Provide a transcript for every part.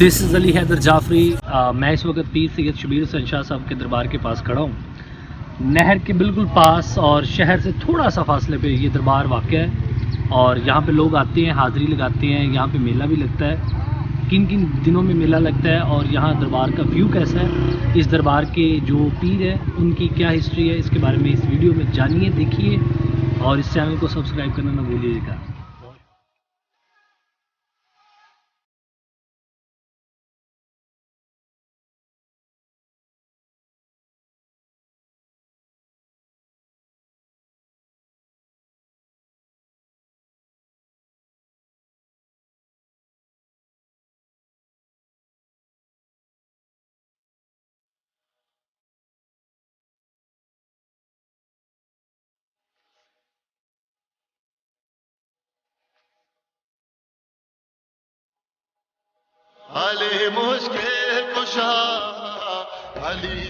This is Ali Haider Jafri. मैं इस वक्त पीर सैयद शबीर हुसैन शाह साहब के दरबार के पास खड़ा हूँ। नहर के बिल्कुल पास और शहर से थोड़ा सा फासले पे ये दरबार वाक़ है और यहाँ पे लोग आते हैं, हाज़री लगाते हैं। यहाँ पे मेला भी लगता है। किन किन दिनों में मेला लगता है और यहाँ दरबार का व्यू कैसा है, इस दरबार के जो पीर हैं उनकी क्या हिस्ट्री है, इसके बारे में इस वीडियो में जानिए, देखिए और इस चैनल को सब्सक्राइब करना ना भूलिएगा।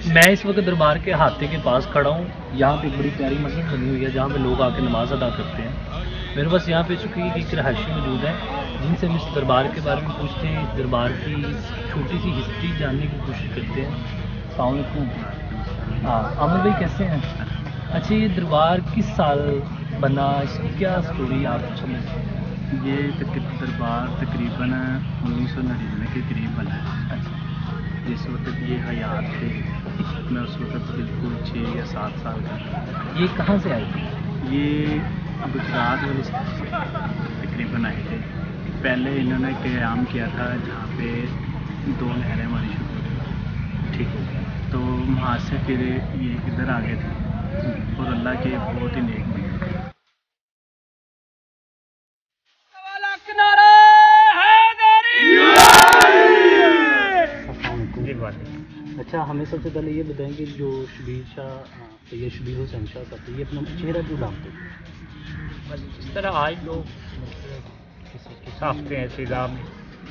मैं इस वक्त दरबार के हाथे के पास खड़ा हूँ। यहाँ पे एक बड़ी प्यारी मस्जिद बनी हुई है जहाँ पे लोग आके नमाज अदा करते हैं। मेरे पास यहाँ पे चूँकि एक रहायशी मौजूद है जिनसे हम इस दरबार के बारे में पूछते हैं, इस दरबार की छोटी सी हिस्ट्री जानने की कोशिश करते हैं। अस्सलाम वालेकुम। हाँ, आमिर भाई कैसे हैं? अच्छा, ये दरबार किस साल बना, इसकी क्या स्टोरी आप समझते हैं? ये दरबार तकरीबन 1999 के करीब बना है। अच्छा, जिस वक्त ये हयात थे, मैं उस वक्त बिल्कुल 6 या 7 साल का था। ये कहाँ से आए थे? ये गुजरात वाले से तकरीबन आए थे। पहले इन्होंने क़याम किया था जहाँ पे 2 नहरें हमारी शुरू हुई। ठीक है। तो वहाँ से फिर ये इधर आ गए थे और अल्लाह के बहुत ही नेक बने थे। अच्छा, हमें सबसे पहले ये बताएं कि जो शबीर हुसैन शाह साहब थे, ये अपना चेहरा क्यों ढांपते थे? इस तरह आज लोग साफते हैं सीधा में,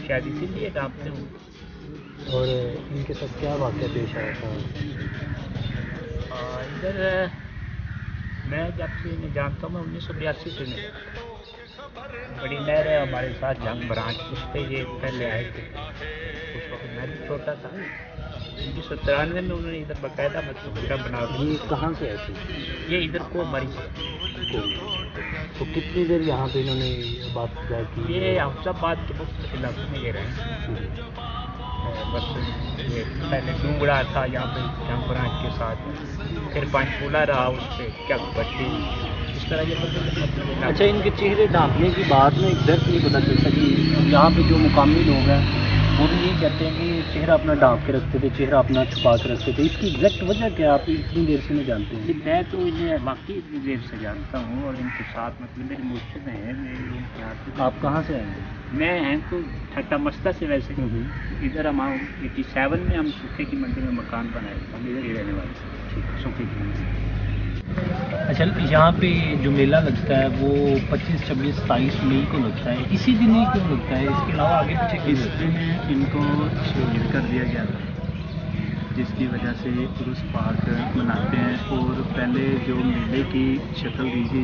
शायद इसीलिए डांपते हूँ। और इनके साथ क्या वाक़या पेश आया था? इधर मैं जब से इन्हें जानता हूँ, मैं 1982 से नहीं, बड़ी नहर है हमारे साथ जंग ब्रांच, उस पर ये पहले आए थे। उस वक्त मैं भी छोटा था। 1993 में उन्होंने इधर बाकायदा मतलब बना दिया। ये कहाँ से आए थे? ये इधर को मरी तो कितनी देर यहाँ पे इन्होंने बात किया कि ये हफ्साबाद के मुख्य इलाकों में ये रहे। बस ये पहले डूंगड़ा था यहाँ पे जंग ब्रांच के साथ, फिर पंचकूला रहा, उस पर क्या बट्टी, इस तरह ये मतलब। अच्छा, इनके चेहरे ढांपने की बात में एग्जैक्ट नहीं पता चलता कि यहाँ पे जो मुकामी लोग हैं वो भी यही कहते हैं कि चेहरा अपना ढांप के रखते थे, चेहरा अपना छुपा के रखते थे। इसकी एग्जैक्ट वजह क्या आप इतनी देर से नहीं जानते हैं? मैं तो इन्हें बाकी इतनी देर से जानता हूँ और इनके साथ मतलब मेरी मुश्किल है। मेरी उनके हाथ आप कहाँ से आएंगे? मैं हैं तो ठट्टा मस्ता से वैसे इधर हम 87 में हम सूखे की मंडी में मकान बनाए, हम इधर ही रहने वाले थे, सूखे की मंडी। अच्छा, यहाँ पे जो मेला लगता है वो 25, 26, 27 मई को लगता है। इसी दिन ही क्यों लगता है? इसके अलावा आगे पीछे इस किस दिन इनको शहीद कर दिया गया था, जिसकी वजह से उर्स पाक मनाते हैं। और पहले जो मेले की शक्ल दी गई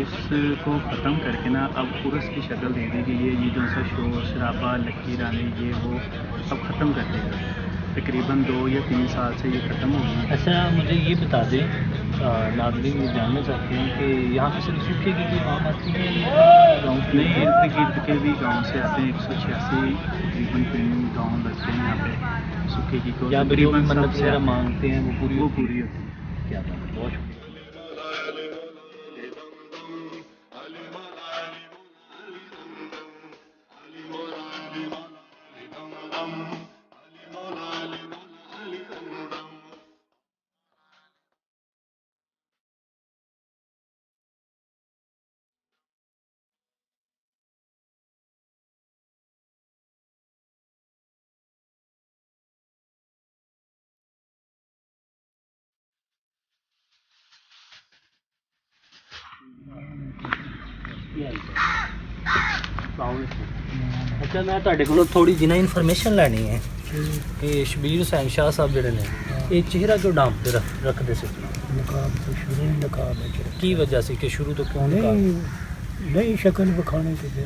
उसको ख़त्म करके ना अब उर्स की शक्ल दे दी गई है। ये जो सा शोर शराबा, लकी रानी, ये वो अब ख़त्म कर देगा। तकरीबन 2 या 3 साल से ये ख़त्म हो गई। अच्छा, मुझे ये बता दें, नाज़रीन ये जानना चाहते हैं कि यहाँ पे सिर्फ सूखे की कोई आम आती है या गाँव की? नहीं, इर्द गिर्द के भी गांव से आते हैं। 186 तकरीबन पिंड गाँव लगते हैं यहाँ पे सूखे की को। या तकरीबन मन्नत सबसे वगैरह मांगते हैं वो पूरी होती है। क्या बात है, बहुत शुक्रिया। अच्छा, मैं ਤੁਹਾਡੇ ਕੋਲੋਂ ਥੋੜੀ ਜਿਹੀ ਨਾ ਇਨਫੋਰਮੇਸ਼ਨ ਲੈਣੀ ਹੈ ਕਿ ਸ਼ਬੀਰ ਹੁਸੈਨ ਸ਼ਾਹ ਸਾਹਿਬ ਜਿਹੜੇ ਨੇ ਇਹ ਚਿਹਰਾ ਕਿਉਂ ਢਾਂਪਦੇ ਰੱਖਦੇ ਸੀ? ਨਕਾਬ ਤੋਂ ਸ਼ੁਰੂ ਹੀ ਨਕਾਬ ਹੈ ਕੀ ਵਜ੍ਹਾ ਸੀ ਕਿ ਸ਼ੁਰੂ ਤੋਂ ਕਿਉਂ ਨਕਾਬ? ਨਹੀਂ ਸ਼ਕਲ ਵਿਖਾਉਣੀ ਤੇ ਫਿਰ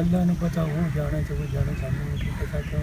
ਅੱਲਾ ਨੂੰ ਪਤਾ ਉਹ ਜਾਣੇ ਤੇ ਉਹ ਜਾਣੇ ਸਾਨੂੰ ਕੀ ਪਤਾ ਕਿਉਂ